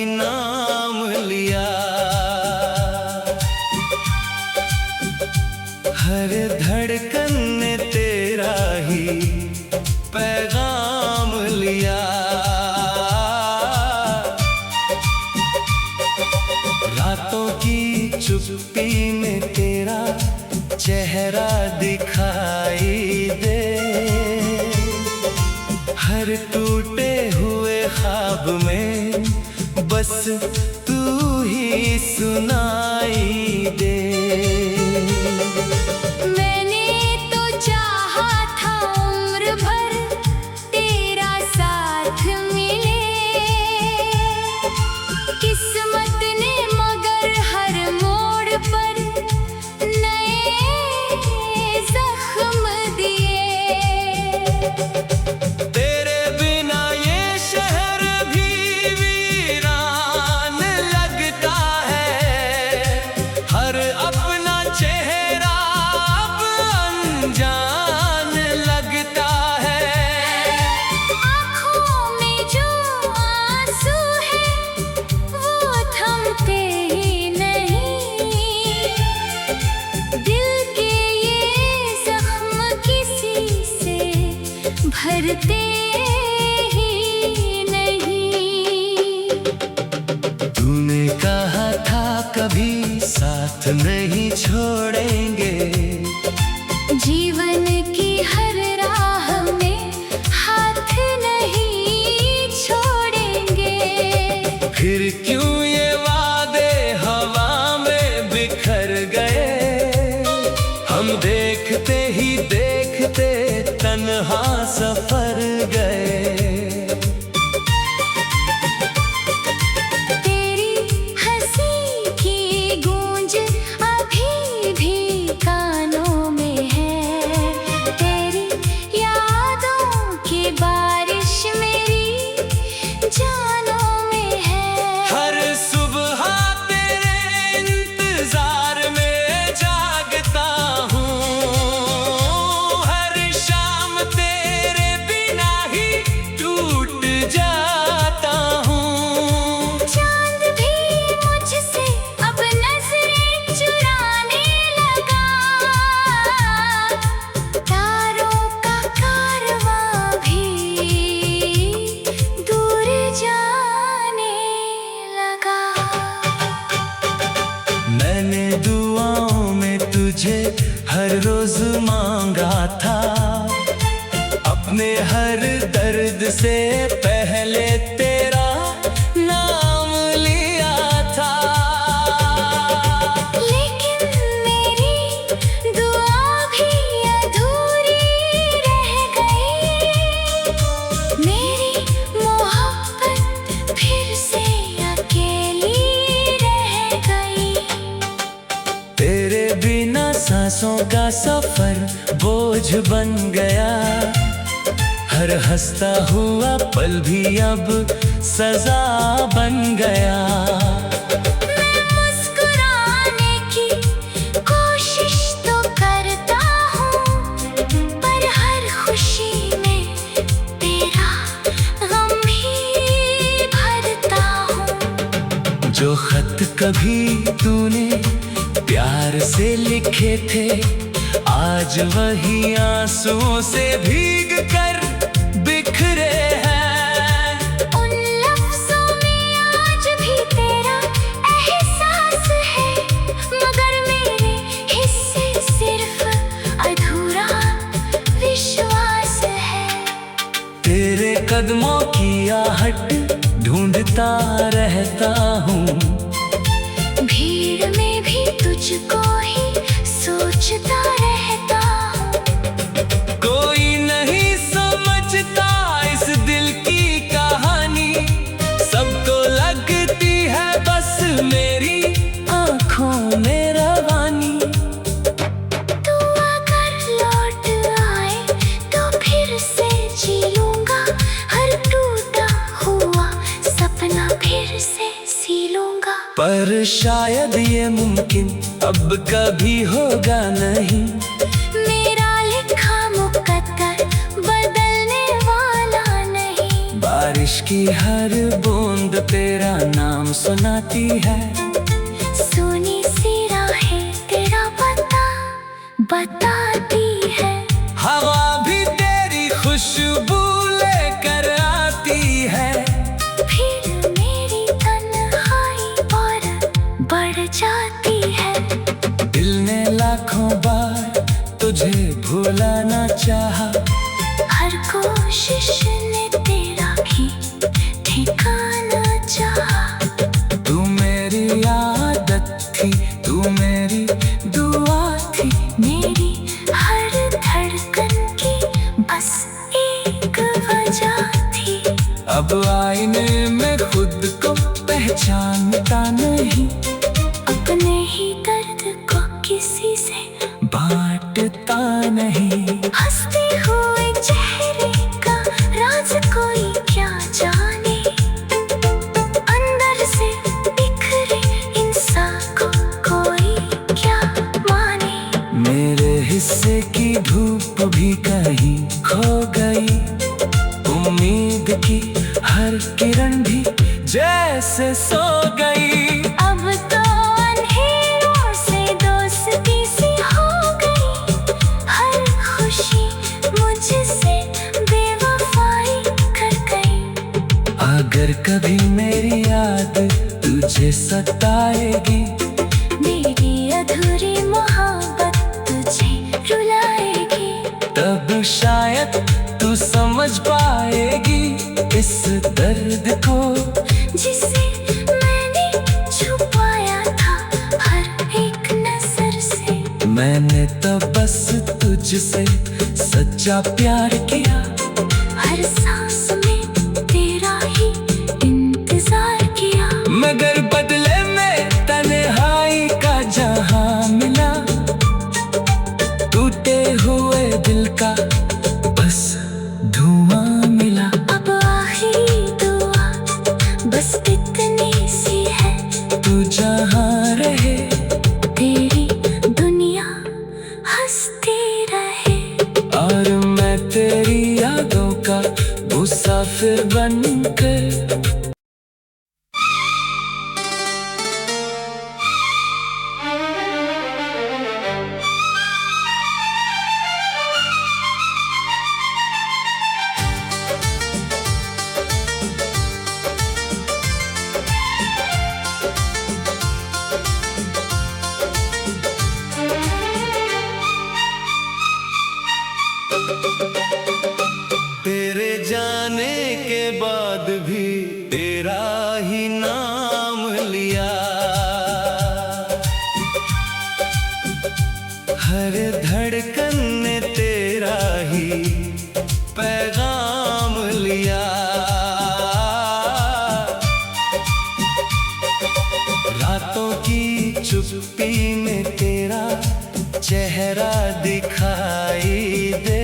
ही नाम लिया, हर धड़कन ने तेरा ही पैगाम लिया। रातों की चुप्पी में तेरा चेहरा दिखाई दे, हर टूटे हुए ख्वाब में बस तू ही सुनाई दे। मैंने तो चाहा था उम्र भर तेरा साथ मिले, किस्मत ने मगर हर मोड़ पर नए जख्म दिए। तेरे बिना ये शहर भी वीरान लगता है, हर अपना चेहरा अब अनजान लगता है। आँखों में जो आंसू है वो थमते ही नहीं, दिल के ये जख्म किसी से भरते ही नहीं। तूने कहा था कभी साथ नहीं छोड़ेंगे, जीवन की हर राह में हाथ नहीं छोड़ेंगे। फिर क्यों ये वादे हवा में बिखर गए, हम देखते ही देखते तन्हा सफर गए। तेरी हंसी की गूंज अभी भी कानों में है, तेरी यादों की बारिश मेरी जानों में है। हर सुबह तेरे इंतजार में जागता हूँ, हर शाम तेरे बिना ही टूट जाता हूँ। चांद भी मुझसे अब नजरें चुराने लगा, तारों का कारवां भी दूर जाने लगा। मैंने दुआओं में तुझे हर रोज मांगा था, अपने हर दर्द से पहले तेरा नाम लिया था। लेकिन मेरी दुआ भी अधूरी रह गई, मेरी मोहब्बत फिर से अकेली रह गई। तेरे बिना सांसों का सफर बोझ बन गया, हर हंसता हुआ पल भी अब सजा बन गया। मैं मुस्कुराने की कोशिश तो करता हूँ, पर हर खुशी में तेरा गम भी भरता हूँ। जो खत कभी तूने प्यार से लिखे थे, आज वही आंसुओं से भीग कर बिखरे हैं। उन लफ्ज़ों में आज भी तेरा एहसास है, मगर मेरे हिस्से सिर्फ अधूरा विश्वास है। तेरे कदमों की आहट ढूंढता रहता हूँ, भीड़ में भी तुझको ही सोचता रहता हूँ। कोई नहीं समझता इस दिल की कहानी, सबको लगती है बस मेरी आँखों में रवानी। तू अगर लौट आए तो फिर से जी लूंगा, हर टूटा हुआ सपना फिर से सी लूंगा। पर शायद ये मुमकिन अब कभी होगा नहीं, मेरा लिखा मुकद्दर बदलने वाला नहीं। बारिश बारिश की हर बूंद तेरा नाम सुनाती है। सोनी सी राहें तेरा पता बताती है। हवा भी तेरी खुशबू लेकर आती है। फिर मेरी तन्हाई और बढ़ जाती है। दिल ने लाखों बार तुझे भुलाना चाहा, हर कोशिश ने तेरा भी ठिकाना चाहा। तू मेरी आदत थी, तू मेरी दुआ थी, मेरी हर धड़कन की बस एक वजह थी। अब आईने में खुद को पहचानता नहीं, अपने ही दर्द को किसी से बांटता नहीं। हंसते हुए चेहरे का राज कोई क्या जाने, अंदर से बिखरे इंसान को कोई क्या माने। मेरे हिस्से की धूप भी कहीं खो गई, उम्मीद की हर किरण भी जैसे सो गई। अब तो अंधेरों से दोस्ती सी हो गई, हर खुशी मुझसे बेवफाई कर गई। अगर कभी मेरी याद तुझे सताएगी, मेरी अधूरी मोहब्बत तुझे रुलाएगी, तब शायद तू समझ पाएगी इस दर्द को जिसे मैंने छुपाया था हर एक नजर से। मैंने तो बस तुझसे सच्चा प्यार किया, हर सांस में तेरा ही इंतजार किया। मगर बदले में तन्हाई का जहां मिला। टूटे हुए दिल का बस धुआं मिला। अब आखिरी दुआ बस इतनी सी है, तू जहां रहे तेरी दुनिया हंसती रहे। और मैं तेरी यादों का मुसाफिर बनकर। तेरे जाने के बाद भी तेरा ही नाम लिया, हर धड़कन ने तेरा ही पैगाम लिया। रातों की चुप्पी में तेरा चेहरा दिखाई दे,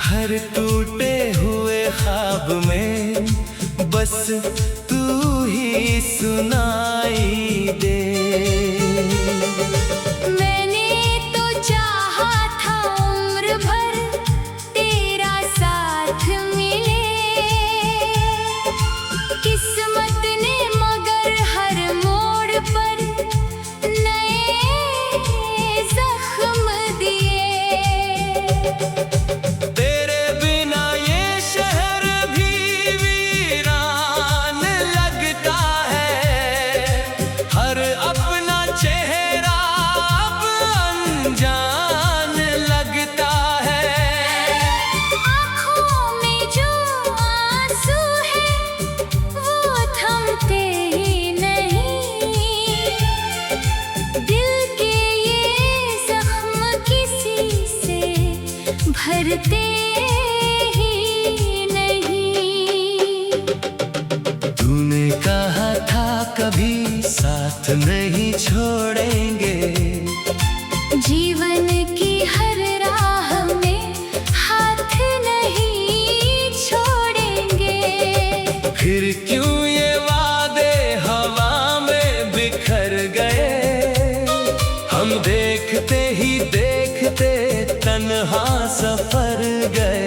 हर टूटे हुए ख्वाब में बस तू ही सुनाई दे। मैंने तो चाहा था उम्र भर तेरा साथ मिले, किस्मत ने मगर हर मोड़ पर नए जख्म दिए। तेरे बिना ये शहर भी वीरान लगता है, हर अपना चेहरा अब अनजान लगता है। आँखों में जो आंसू है वो थमते ही नहीं, दिल के ये जख्म किसी से भरते ही नहीं। तूने कहा था कभी साथ नहीं छोड़ेंगे, जीवन की हर राह में हाथ नहीं छोड़ेंगे। फिर क्यों ये वादे हवा में बिखर गए, हम देखते ही देखते तन्हा सफर गए।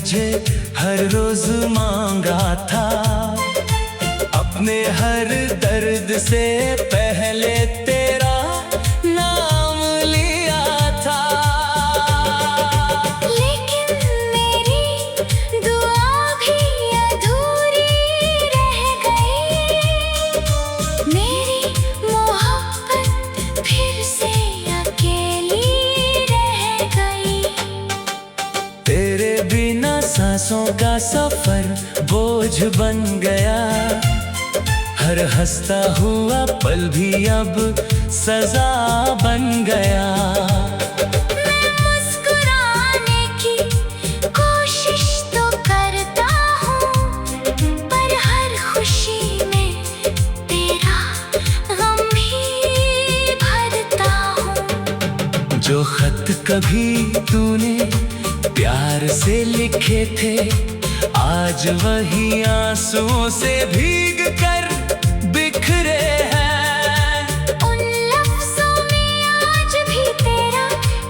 तुझे हर रोज मांगा था, अपने हर दर्द से पहले तेरा नाम लिया था। लेकिन मेरी दुआ भी अधूरी रह गई, मेरी मोहब्बत फिर से अकेली रह गई। तेरे बिना सांसों का सफर बोझ बन गया, हर हंसता हुआ पल भी अब सजा बन गया। मैं मुस्कुराने की कोशिश तो करता हूँ, पर हर खुशी में तेरा गम भी भरता हूँ। जो खत कभी तूने प्यार से लिखे थे, आज वही आंसुओं से भीग कर बिखरे हैं। उन लफ्ज़ों में आज भी तेरा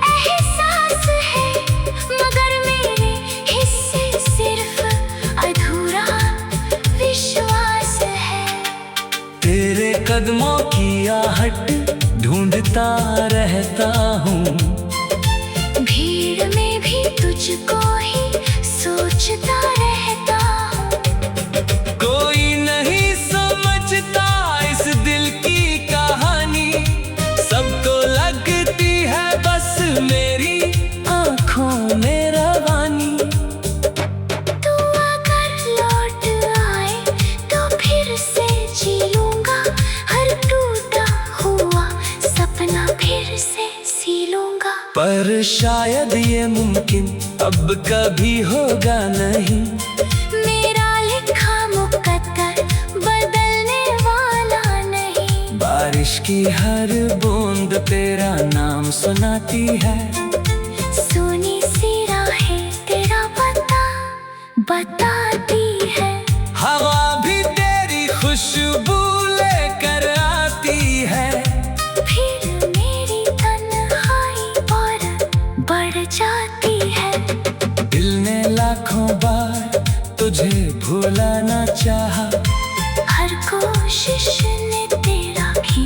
एहसास है, मगर मेरे हिस्से सिर्फ अधूरा विश्वास है। तेरे कदमों की आहट ढूंढता रहता हूँ, भीड़ में भी तुझको ही सोचता रहता हूँ। कोई नहीं समझता इस दिल की कहानी, सबको लगती है बस मेरी आँखों में रवानी। तू अगर लौट आए तो फिर से जी लूँगा, हर टूटा हुआ सपना फिर से सी लूँगा। पर शायद ये मुमकिन अब कभी होगा नहीं, मेरा लिखा मुकद्दर बदलने वाला नहीं। बारिश की हर बूंद तेरा नाम सुनाती है, सुनी सी राहें तेरा पता बताती है। हवा भी तेरी खुशबू लेकर आती है। फिर मेरी तन्हाई और बढ़ जाती है। दिल ने लाखों बार तुझे भुलाना चाहा, हर कोशिश ने तेरा भी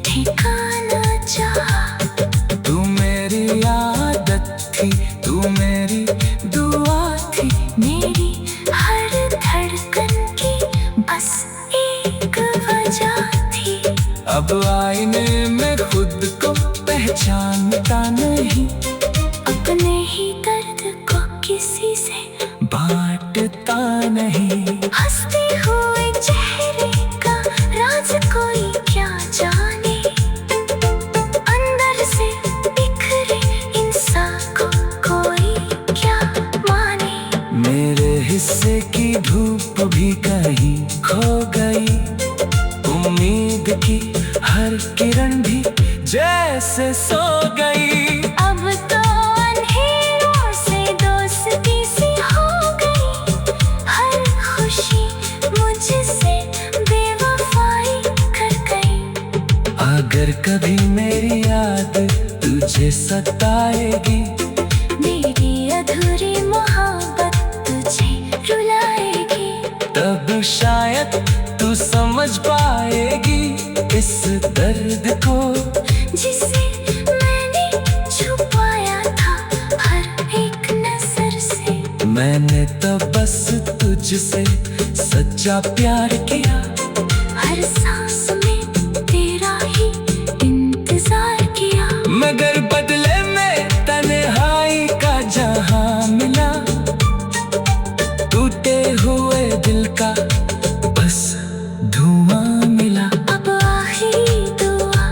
ठिकाना चाहा। तू मेरी आदत थी, तू मेरी दुआ थी, मेरी हर धड़कन की बस एक वजह थी। अब आईने में खुद को पहचानता नहीं, अपने ही दर्द को किसी से बांटता नहीं। हंसते हुए चेहरे का राज कोई क्या जाने, अंदर से बिखरे इंसान को कोई क्या माने। मेरे हिस्से की धूप भी कहीं खो गई, उम्मीद की हर किरण भी जैसे सो गई। अब तो अंधेरों से दोस्ती सी हो गई, हर खुशी मुझसे बेवफाई कर गई। अगर कभी मेरी याद तुझे सताएगी, मेरी अधूरी मोहब्बत तुझे रुलाएगी, तब शायद तू समझ पाएगी इस दर्द को जिसे मैंने छुपाया था हर एक नजर से। मैंने तो बस तुझसे सच्चा प्यार किया, हर सांस में तेरा ही इंतजार किया, मगर बदले में तन्हाई का जहां मिला। टूटे हुए दिल का बस धुआं मिला। अब आखिरी दुआ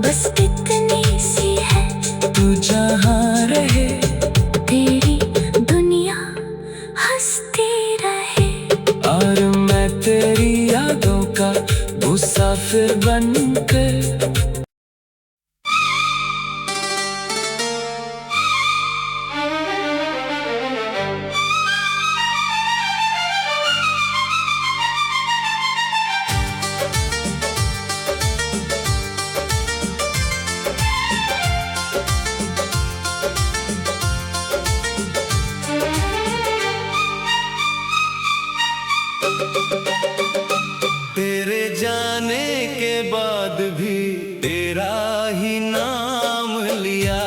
बस इतनी सी है, तू जहां रहे तेरी दुनिया हंसती रहे। और मैं तेरी यादों का मुसाफिर बनकर। नाम लिया,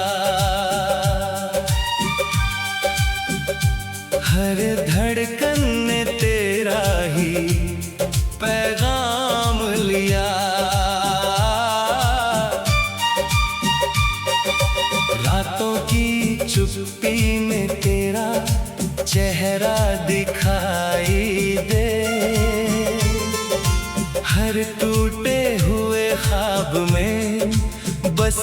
हर धड़कन ने तेरा ही पैगाम लिया। रातों की चुप्पी में तेरा चेहरा दिखाई दे, हर टूटे हुए ख्वाब में बस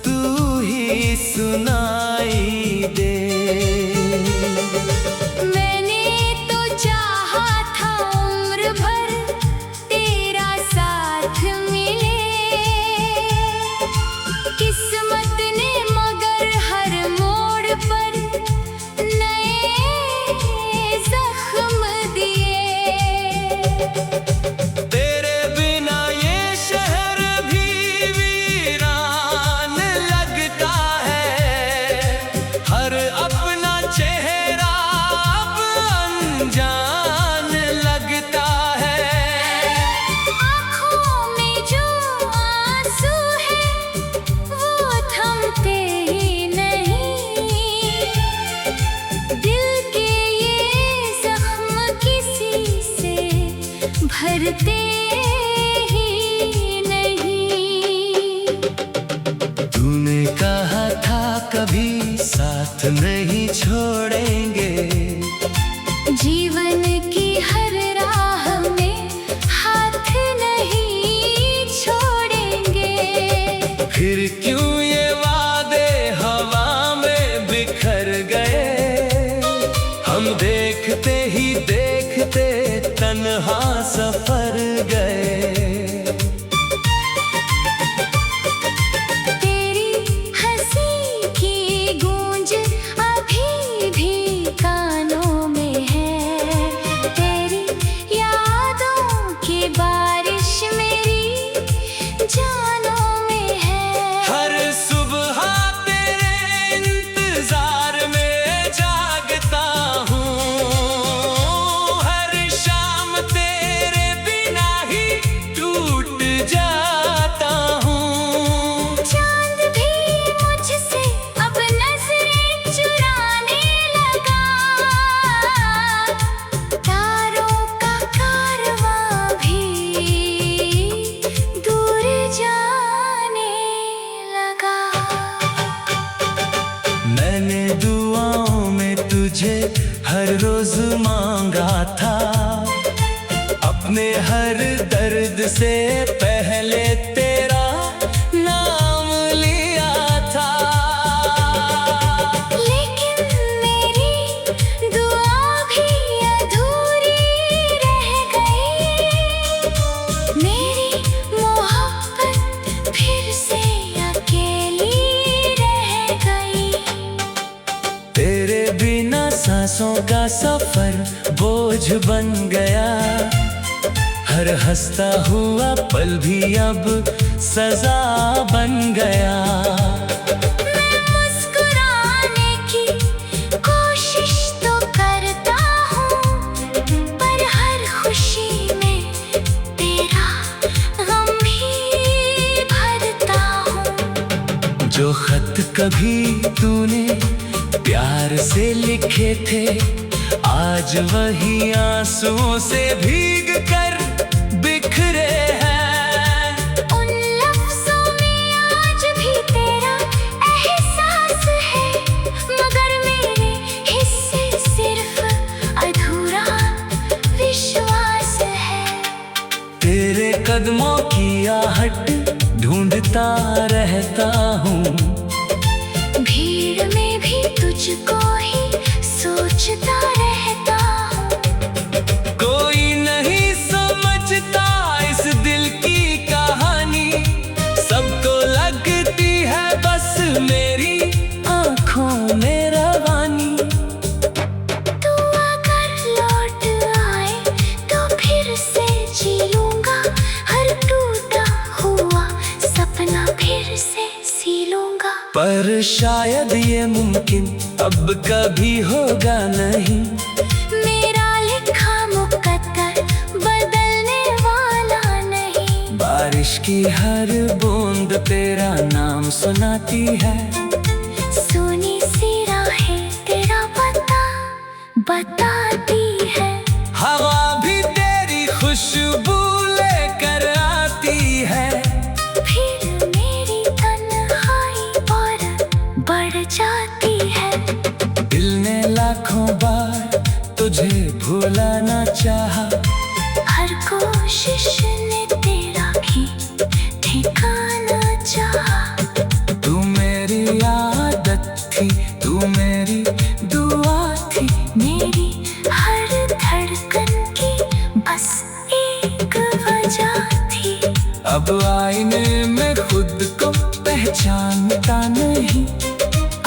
तू ही सुनाई दे। मैंने तो चाहा था उम्र भर तेरा साथ मिले, किस्मत ने मगर हर मोड़ पर नए जख्म दिए। तेरे बिना ये शहर भी वीरान लगता है, हर अपना चेहरा अब अनजान लगता है। आँखों में जो आंसू है वो थमते ही नहीं, दिल के ये जख्म किसी से भरते ही नहीं। तूने कहा था कभी साथ नहीं छोड़ेंगे, जीवन की हर राह में हाथ नहीं छोड़ेंगे। फिर क्यों ये वादे हवा में बिखर गए, हम देखते ही देखते तन्हा सफर गए। तेरी हंसी की गूंज अभी भी कानों में है, तेरी यादों की बारिश मेरी जानों में है। हर सुबह तेरे इंतजार में जागता हूँ, हर शाम तेरे बिना ही टूट जाता हूँ। चांद भी मुझसे अब नजरें चुराने लगा, तारों का कारवां भी दूर जाने लगा। मैंने दुआओं में तुझे हर रोज मांगा था, अपने हर दर्द से पहले तेरा नाम लिया था। लेकिन मेरी दुआ भी अधूरी रह गई, मेरी मोहब्बत फिर से अकेली रह गई। तेरे बिना सांसों का सफर बोझ बन गया, हर हंसता हुआ पल भी अब सजा बन गया। मैं मुस्कुराने की कोशिश तो करता हूँ, पर हर खुशी में तेरा गम भी भरता हूँ। जो खत कभी तूने प्यार से लिखे थे, आज वही आंसुओं से भीग कर बिखरे हैं। उन लफ्ज़ों में आज भी तेरा एहसास है, मगर मेरे हिस्से सिर्फ अधूरा विश्वास है। तेरे कदमों की आहट ढूंढता रहता हूँ, भीड़ में भी तुझको ही सोचता रहता हूँ। कोई नहीं समझता इस दिल की कहानी, सबको लगती है बस मेरी आंखों में रवानी। तू अगर लौट आए तो फिर से जी लूंगा, हर टूटा हुआ सपना फिर से सी लूंगा। पर शायद ये मुमकिन अब कभी होगा नहीं, मेरा लिखा मुकद्दर बदलने वाला नहीं। बारिश बारिश की हर बूंद तेरा नाम सुनाती है। सुनी सी राहें तेरा पता बताती है। हवा भी तेरी खुशबू लेकर आती है। फिर मेरी तन्हाई और बढ़ जाती है। दिल ने लाखों बार तुझे भुलाना चाहा, हर कोशिश ने तेरा भी ठिकाना चाहा। तू मेरी आदत थी, तू मेरी दुआ थी, मेरी हर धड़कन की बस एक वजह थी। अब आईने में खुद को पहचानता नहीं,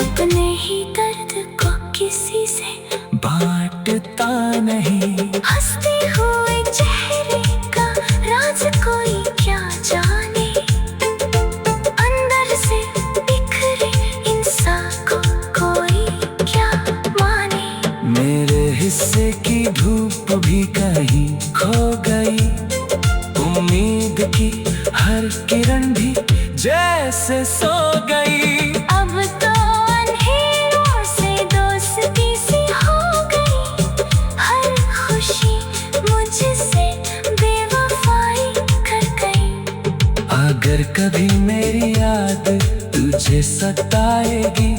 अपने ही दर्द को किसी से बांटता नहीं। हंसते हुए चेहरे का राज कोई क्या जाने, अंदर से बिखरे इंसान को कोई क्या माने। मेरे हिस्से की धूप भी कहीं खो गई, उम्मीद की हर किरण भी जैसे सो गई। अब तो अंधेरों से दोस्ती सी हो गई, हर खुशी मुझसे बेवफाई कर गई। अगर कभी मेरी याद तुझे सताएगी,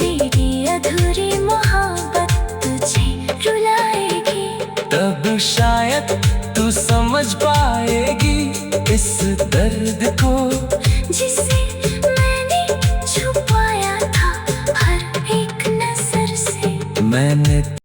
मेरी अधूरी मोहब्बत तुझे रुलाएगी, तब शायद तू समझ पाएगी इस दर्द को जिसे मैंने छुपाया था हर एक नजर से। मैंने